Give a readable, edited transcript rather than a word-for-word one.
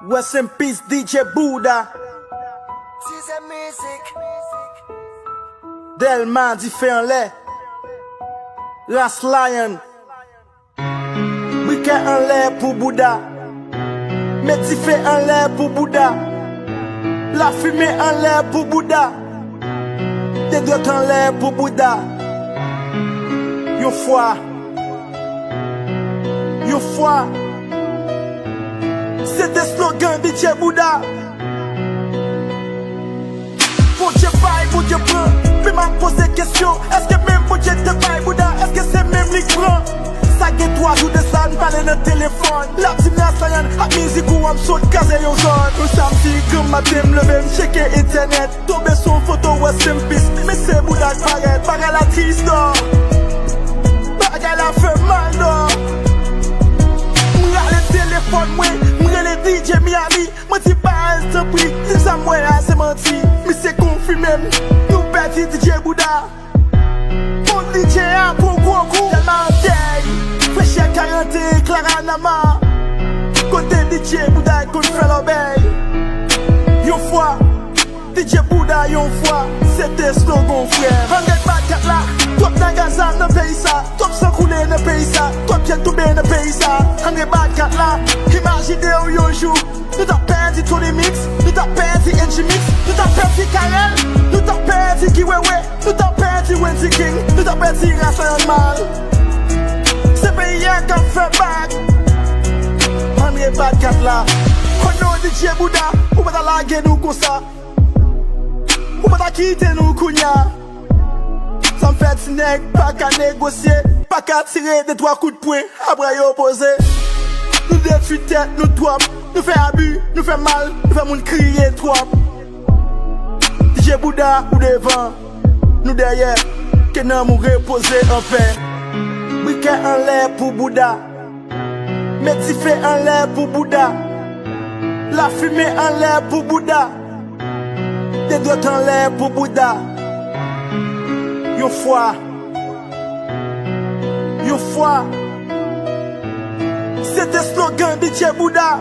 Rest in peace, DJ Buddha. Delman différent lait. Ras Lion. Briquet en l'air pour Bouddha. Métifé en l'air pour Bouddha. La fumée en l'air pour Bouddha. Des doigts en l'air pour Bouddha. Yon foi. Yon foi. C'est des slogans DJ Buddha. Bon Dieu paille, bon Dieu prend. Puis m'a posé question. Est-ce que même bon Dieu te paille Bouddha? Est-ce que c'est même lui qui prend? Ça que toi joue de ça, parler dans le téléphone. La petite nassayane, à musique ou on saute casé yon zone. Un samedi, comme matin, me lever, checker internet. Tomber sur photo, West in peace. Mais c'est Bouddha qui paraît, paraît la triste. Paraît la fait mal, non. M'ra le téléphone, m'ra le DJ Miami. Moi dis pas un temps pris, dis ça moi, c'est menti. Mais c'est confirmé, nous perdons DJ Bouddha. Mon DJ a pour gros coup, tellement deuil. Fraîcheur 40, Clara Nama. Côté DJ Bouddha, qu'on fait l'obéi. Yon fois, DJ Bouddha, yon fois. C'était slogan frère. Engage back là, top dans Gaza, dans pays ça. Top sans couler dans pays ça. Top bien tombé dans pays ça. Engage back là, imaginez où yon joue. Nous t'as perdu tous les mix, nous t'as perdu NG Mix, nous t'as perdu Karel, nous t'as perdu Kiwewe, nous t'as perdu Wendy King, nous t'as perdu Rassan Mal. C'est pays qui a fait back. André Badkat là, on a DJ Bouddha, ou pas laguer nous comme ça, ou pas quitter nous kounya. Ça me fait tineg, pas qu'à négocier, pas qu'à tirer des 3 coups de poing, après y opposer. Nous détruit tête, nous drop. Nous fait abus, nous fait mal, nous fait moun crier trop. DJ Bouddha ou devant, nous derrière, que nous nous reposer en paix. Briquet en l'air pour Bouddha. Métifé en l'air pour Bouddha. La fumée en l'air pour Bouddha. Des doigts en l'air pour Bouddha. Yon foi. Yon foi. C'est des slogans DJ Bouddha.